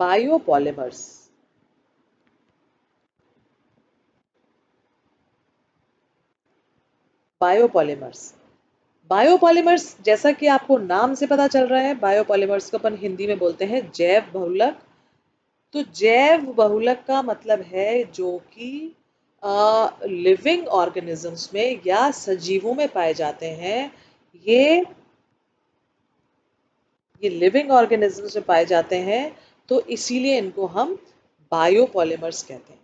Biopolymers. Biopolymers, biopolymers जैसा कि आपको नाम से पता चल रहा है, बायोपॉलीमर्स को अपन हिंदी में बोलते हैं जैव बहुलक। तो जैव बहुलक का मतलब है जो कि लिविंग ऑर्गेनिजम्स में या सजीवों में पाए जाते हैं। ये ये लिविंग ऑर्गेनिजम्स में पाए जाते हैं, तो इसीलिए इनको हम बायोपॉलीमर्स कहते हैं।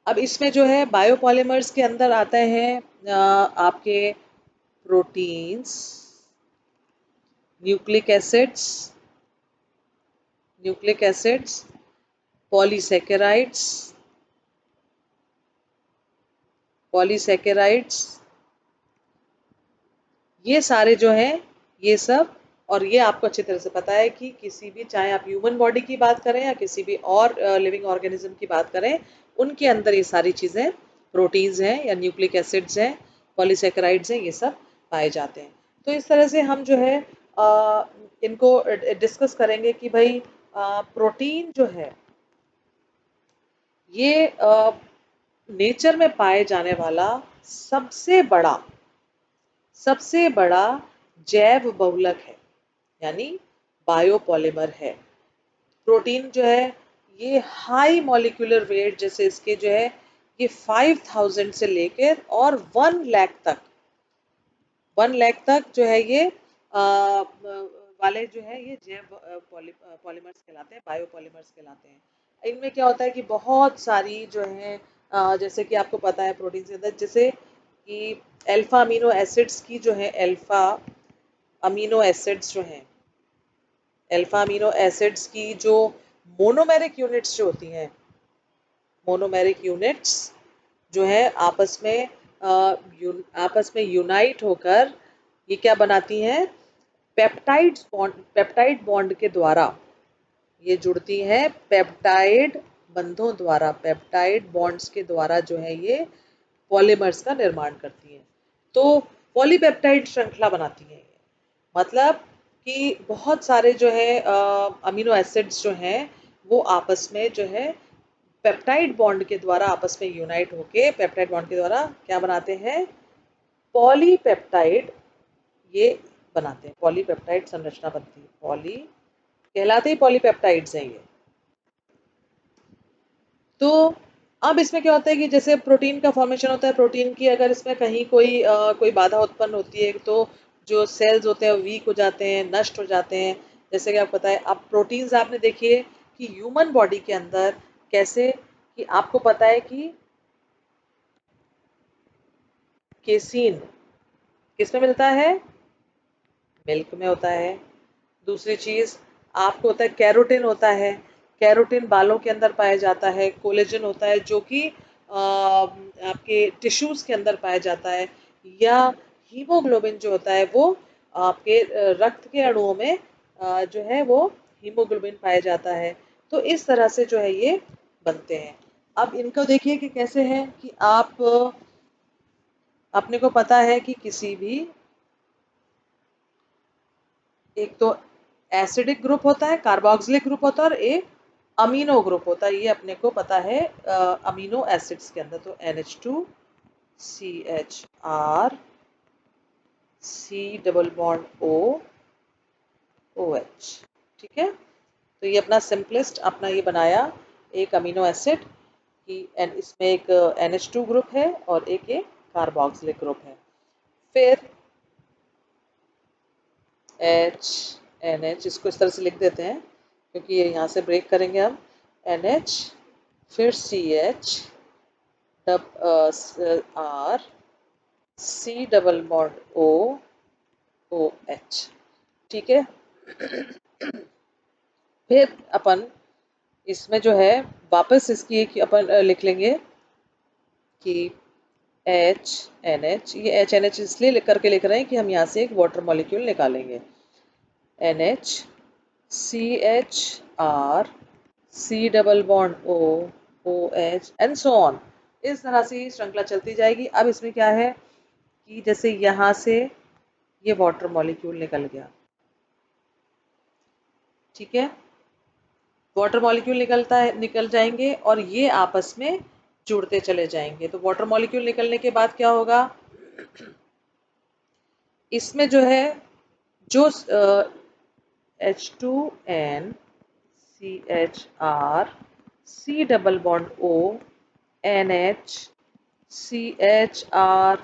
अब इसमें जो है बायोपॉलीमर्स के अंदर आते हैं आपके प्रोटीन्स, न्यूक्लिक एसिड्स, पॉलीसेकेराइड्स, ये सारे जो हैं, ये सब। और ये आपको अच्छी तरह से पता है कि किसी भी, चाहे आप ह्यूमन बॉडी की बात करें या किसी भी और लिविंग ऑर्गेनिज्म की बात करें, उनके अंदर ये सारी चीज़ें, प्रोटीन्स हैं या न्यूक्लिक एसिड्स हैं, पॉलीसेकेराइड्स हैं, ये सब पाए जाते हैं। तो इस तरह से हम जो है इनको डिस्कस करेंगे कि भाई प्रोटीन जो है ये नेचर में पाए जाने वाला सबसे बड़ा जैव बहुलक है, यानी बायोपॉलीमर है। प्रोटीन जो है ये हाई मॉलिक्यूलर वेट, जैसे इसके जो है ये 5000 से लेकर और 1 लाख तक जो है ये वाले जो है ये जैव पॉलीमर्स कहलाते हैं, बायोपॉलीमर्स कहलाते हैं। इनमें क्या होता है कि बहुत सारी जो है जैसे कि आपको पता है प्रोटीन के अंदर, जैसे कि अल्फा अमीनो एसिड्स की जो है, अमीनो एसिड्स जो हैं अल्फा अमीनो एसिड्स की जो मोनोमेरिक यूनिट्स जो होती हैं, मोनोमेरिक यूनिट्स जो है आपस में यूनाइट होकर ये क्या बनाती हैं, पेप्टाइड बॉन्ड के द्वारा ये जुड़ती हैं, पेप्टाइड बंधों द्वारा, पेप्टाइड बॉन्ड्स के द्वारा जो है ये पॉलीमर्स का निर्माण करती हैं। तो पॉलीपेप्टाइड श्रृंखला बनाती हैं ये, मतलब कि बहुत सारे जो है अमीनो एसिड्स जो हैं वो आपस में जो है पेप्टाइड बॉन्ड के द्वारा आपस में यूनाइट होके पेप्टाइड बॉन्ड के द्वारा क्या बनाते हैं, पॉलीपेप्टाइड ये बनाते हैं, पॉलीपेप्टाइड संरचना बनती है, पॉली कहलाते ही पॉलीपेप्टाइड्स हैं ये। तो अब इसमें क्या होता है कि जैसे प्रोटीन का फॉर्मेशन होता है, प्रोटीन की अगर इसमें कहीं कोई बाधा उत्पन्न होती है तो जो सेल्स होते हैं वीक हो जाते हैं, नष्ट हो जाते हैं। जैसे कि आपको पता है, अब प्रोटीन्स आपने देखिए कि ह्यूमन बॉडी के अंदर कैसे, कि आपको पता है कि केसीन किस में मिलता है, मिल्क में होता है। दूसरी चीज आपको होता है कैरोटीन होता है, कैरोटीन बालों के अंदर पाया जाता है। कोलेजन होता है जो कि आपके टिश्यूज के अंदर पाया जाता है। या हीमोग्लोबिन जो होता है वो आपके रक्त के अणुओं में जो है वो हीमोग्लोबिन पाया जाता है। तो इस तरह से जो है ये बनते हैं। अब इनको देखिए कि कैसे है कि आप अपने को पता है कि किसी भी, एक तो एसिडिक ग्रुप होता है, कार्बोक्सिलिक ग्रुप होता है, और एक अमीनो ग्रुप होता है, ये अपने को पता है अमीनो एसिड्स के अंदर। तो NH2CHR C double bond OH, ठीक है। तो ये अपना सिंपलेस्ट अपना ये बनाया एक अमीनो एसिड की, इसमें एक NH2 ग्रुप है और एक ये कार्बोक्सिलिक ग्रुप है। फिर NH, इसको इस तरह से लिख देते हैं क्योंकि ये यहाँ से ब्रेक करेंगे हम। NH, फिर CH, R, C double bond OH, ठीक है। फिर अपन इसमें जो है वापस इसकी एक अपन लिख लेंगे कि NH, ये NH इसलिए करके लिख रहे हैं कि हम यहाँ से एक वाटर मॉलिक्यूल निकालेंगे। NH, CHR, C double bond OH and so on. इस तरह से ये श्रृंखला चलती जाएगी। अब इसमें क्या है कि जैसे यहाँ से ये वाटर मॉलिक्यूल निकल गया, ठीक है। वाटर मॉलिक्यूल निकल जाएंगे और ये आपस में जुड़ते चले जाएंगे। तो वाटर मॉलिक्यूल निकलने के बाद क्या होगा, इसमें जो है जो H2N CHR C double bond O NH CHR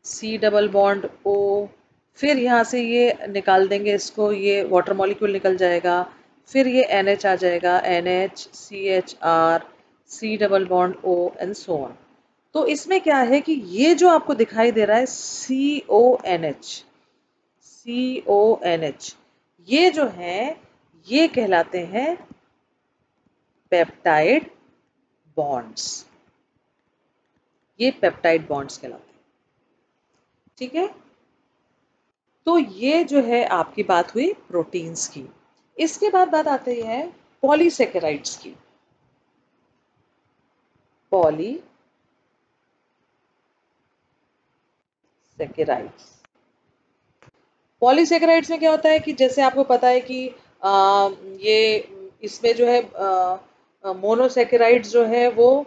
C double bond O, फिर यहाँ से ये निकाल देंगे इसको, ये वाटर मॉलिक्यूल निकल जाएगा, फिर ये NH आ जाएगा, NH CHR C double bond O and so on. तो इसमें क्या है कि ये जो आपको दिखाई दे रहा है CONH, ये जो है ये कहलाते हैं पेप्टाइड बॉन्ड्स, ये पेप्टाइड बॉन्ड्स कहलाते हैं। ठीक है, तो ये जो है आपकी बात हुई प्रोटीन्स की। इसके बाद बात आती है पॉलीसेकेराइड्स की। पॉलीसेकेराइड्स, पॉलीसेकेराइड्स में क्या होता है कि जैसे आपको पता है कि ये इसमें जो है मोनोसेकेराइड्स जो है वो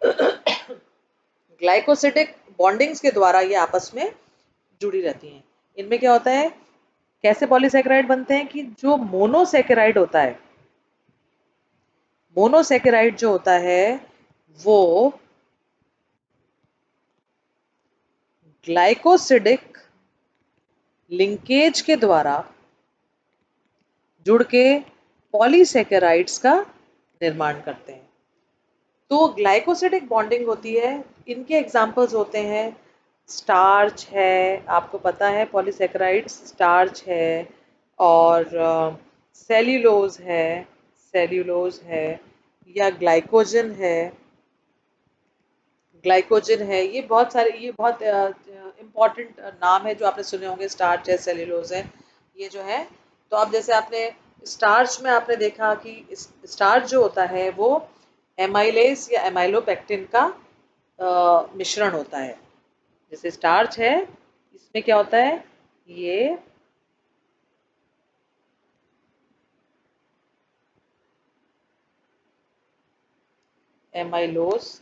ग्लाइकोसिडिक बॉन्डिंग्स के द्वारा ये आपस में जुड़ी रहती हैं। इनमें क्या होता है, कैसे पॉलीसेकेराइड बनते हैं कि जो मोनोसेकेराइड होता है, मोनोसेकेराइड जो होता है वो ग्लाइकोसिडिक लिंकेज के द्वारा जुड़ के पॉलीसेकेराइड्स का निर्माण करते हैं। तो ग्लाइकोसिडिक बॉन्डिंग होती है, इनके एग्जाम्पल्स होते हैं स्टार्च है, आपको पता है पॉलीसेकेराइड्स स्टार्च है, और सेल्यूलोज है या ग्लाइकोजन है, ये बहुत सारे, ये बहुत इम्पॉर्टेंट नाम है जो आपने सुने होंगे, स्टार्च है, सेल्यूलोज है, ये जो है। तो अब जैसे आपने स्टार्च में आपने देखा कि स्टार्च जो होता है वो एमाइलेज या एमाइलोपेक्टिन का मिश्रण होता है। जैसे स्टार्च है, इसमें क्या होता है, ये एमाइलोज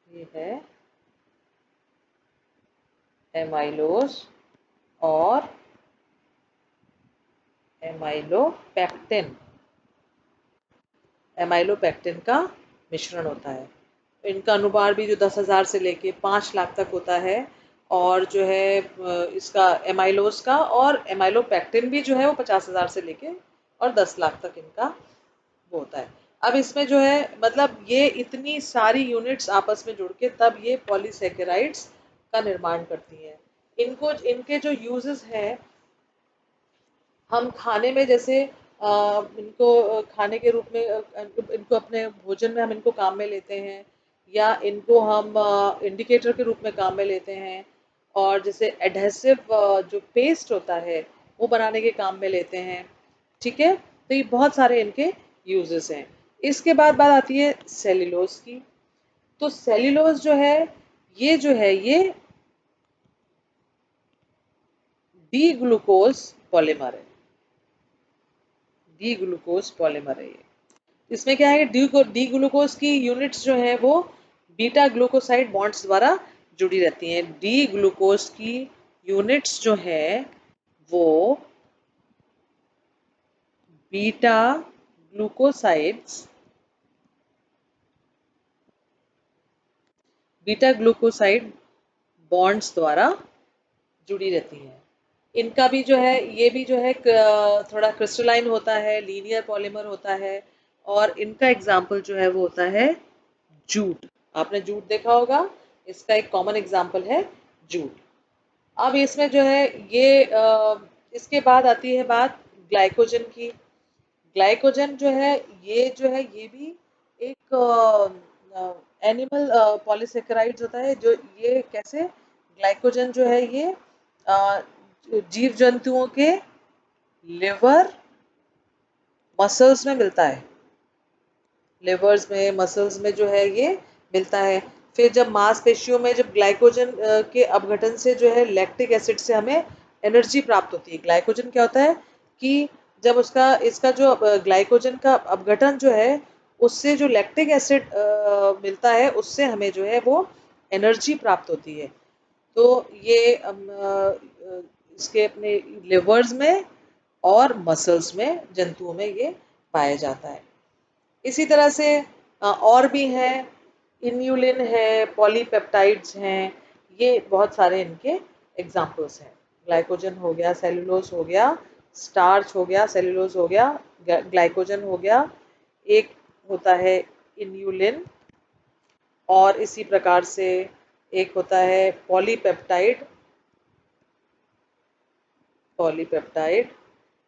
ये है एमाइलोज और एमाइलोपेक्टिन, एमाइलोपेक्टिन का मिश्रण होता है। इनका अनुपात भी जो 10,000 से लेके 5 लाख तक होता है, और जो है इसका एमाइलोज का और एमाइलोपेक्टिन भी जो है वो 50,000 से लेके और 10 लाख तक इनका वो होता है। अब इसमें जो है मतलब ये इतनी सारी यूनिट्स आपस में जुड़ के तब ये पॉलीसेकेराइड्स का निर्माण करती हैं। इनको, इनके जो यूजेस हैं, हम खाने में जैसे इनको खाने के रूप में इनको अपने भोजन में हम इनको काम में लेते हैं, या इनको हम इंडिकेटर के रूप में काम में लेते हैं, और जैसे एडहेसिव जो पेस्ट होता है वो बनाने के काम में लेते हैं। ठीक है, तो ये बहुत सारे इनके यूजेस हैं। इसके बाद बात आती है सेल्यूलोज की। तो सेल्यूलोज जो है ये डी ग्लूकोज पॉलीमर है, डी ग्लूकोज पॉलीमर है ये। इसमें क्या है, डी ग्लूकोज की यूनिट्स जो है वो बीटा ग्लूकोसाइड बॉन्ड्स द्वारा जुड़ी रहती हैं। डी ग्लूकोज की यूनिट्स जो है वो beta glucosides beta glucoside bonds द्वारा जुड़ी रहती हैं। इनका भी जो है, ये भी जो है थोड़ा क्रिस्टलाइन होता है, लीनियर पॉलीमर होता है, और इनका एग्जाम्पल जो है वो होता है जूट। आपने जूट देखा होगा, इसका एक कॉमन एग्जाम्पल है जूट। अब इसमें जो है ये इसके बाद आती है बात ग्लाइकोजन की। ग्लाइकोजन जो है ये भी एक एनिमल पॉलीसेकेराइड्स होता है। जो ये कैसे, ग्लाइकोजन जो है ये जीव जंतुओं के लिवर मसल्स में मिलता है, लिवर्स में मसल्स में जो है ये मिलता है। फिर जब मांसपेशियों में जब ग्लाइकोजन के अपघटन से जो है लैक्टिक एसिड से हमें एनर्जी प्राप्त होती है। ग्लाइकोजन क्या होता है कि जब उसका इसका जो ग्लाइकोजन का अपघटन जो है उससे जो लैक्टिक एसिड मिलता है उससे हमें जो है वो एनर्जी प्राप्त होती है। तो ये इसके अपने लिवर्स में और मसल्स में जंतुओं में ये पाया जाता है। इसी तरह से और भी हैं, इन्यूलिन है, पॉलीपेप्टाइड्स हैं, ये बहुत सारे इनके एग्जाम्पल्स हैं। ग्लाइकोजन हो गया, सेलुलोज हो गया, स्टार्च हो गया, सेलुलोज हो गया, ग्लाइकोजन हो गया, एक होता है इन्यूलिन, और इसी प्रकार से एक होता है पॉलीपेप्टाइड। पॉलीपेप्टाइड,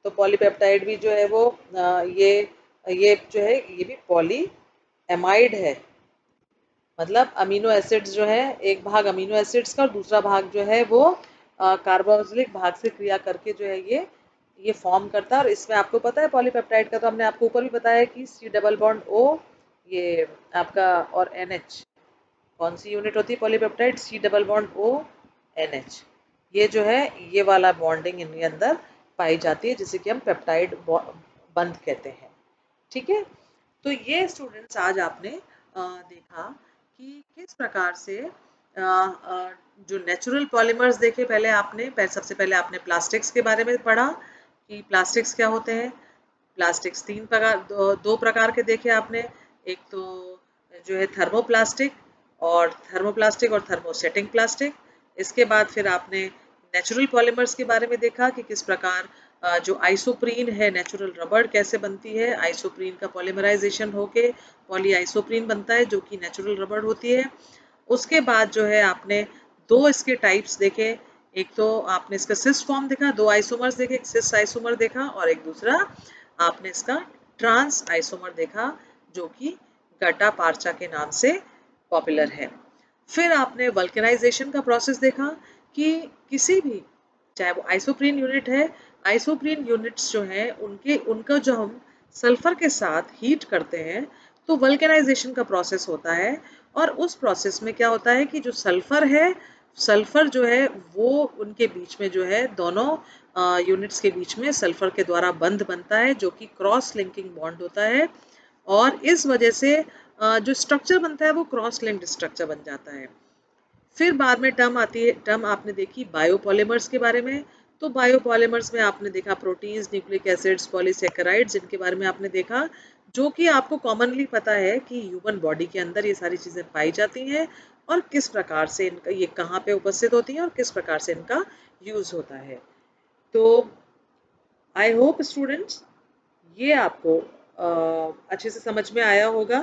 तो पॉलीपेप्टाइड भी जो है वो ये जो है ये भी पॉली एमाइड है, मतलब अमीनो एसिड्स जो है एक भाग अमीनो एसिड्स का और दूसरा भाग जो है वो कार्बोक्सिलिक भाग से क्रिया करके जो है ये फॉर्म करता है। और इसमें आपको पता है पॉलीपेप्टाइड का तो हमने आपको ऊपर भी बताया कि C डबल बॉन्ड O, ये आपका, और NH, कौन सी यूनिट होती है polypeptide? C double bond O NH, ये जो है ये वाला बॉन्डिंग इनके अंदर पाई जाती है जिसे कि हम पेप्टाइड बंध कहते हैं। ठीक है, तो ये स्टूडेंट्स आज आपने देखा कि किस प्रकार से जो नेचुरल पॉलीमर्स देखे, सबसे पहले आपने प्लास्टिक्स के बारे में पढ़ा कि प्लास्टिक्स क्या होते हैं। प्लास्टिक्स दो प्रकार के देखे आपने, एक तो जो है थर्मोप्लास्टिक और थर्मोसेटिंग प्लास्टिक। इसके बाद फिर आपने नेचुरल पॉलीमर्स के बारे में देखा कि किस प्रकार जो आइसोप्रीन है, नेचुरल रबड़ कैसे बनती है, आइसोप्रीन का पॉलीमराइजेशन होके पॉली आइसोप्रीन बनता है जो कि नेचुरल रबड़ होती है। उसके बाद जो है आपने दो इसके टाइप्स देखे, एक तो आपने इसका सिस फॉर्म देखा, दो आइसोमर्स देखे, एक सिस आइसोमर देखा और एक दूसरा आपने इसका ट्रांस आइसोमर देखा जो कि गटा पार्चा के नाम से पॉपुलर है। फिर आपने वल्कनाइजेशन का प्रोसेस देखा कि किसी भी, चाहे वो आइसोप्रीन यूनिट है, आइसोप्रीन यूनिट्स जो हैं उनका जो हम सल्फर के साथ हीट करते हैं तो वल्कनाइजेशन का प्रोसेस होता है। और उस प्रोसेस में क्या होता है कि जो सल्फर जो है वो उनके बीच में जो है दोनों यूनिट्स के बीच में सल्फर के द्वारा बंध बनता है जो कि क्रॉस लिंकिंग बॉन्ड होता है, और इस वजह से जो स्ट्रक्चर बनता है वो क्रॉस लिंक्ड स्ट्रक्चर बन जाता है। फिर बाद में टर्म आपने देखी बायोपॉलीमर्स के बारे में। तो बायोपॉलीमर्स में आपने देखा प्रोटीन्स, न्यूक्लिक एसिड्स, पॉलीसेकेराइड्स, जिनके बारे में आपने देखा, जो कि आपको कॉमनली पता है कि ह्यूमन बॉडी के अंदर ये सारी चीज़ें पाई जाती हैं और किस प्रकार से इनका ये कहाँ पे उपस्थित होती हैं और किस प्रकार से इनका यूज़ होता है। तो आई होप स्टूडेंट्स ये आपको अच्छे से समझ में आया होगा।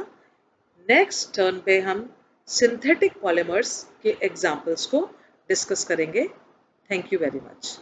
नेक्स्ट टर्न पे हम सिंथेटिक पॉलीमर्स के एग्जाम्पल्स को डिस्कस करेंगे। Thank you very much.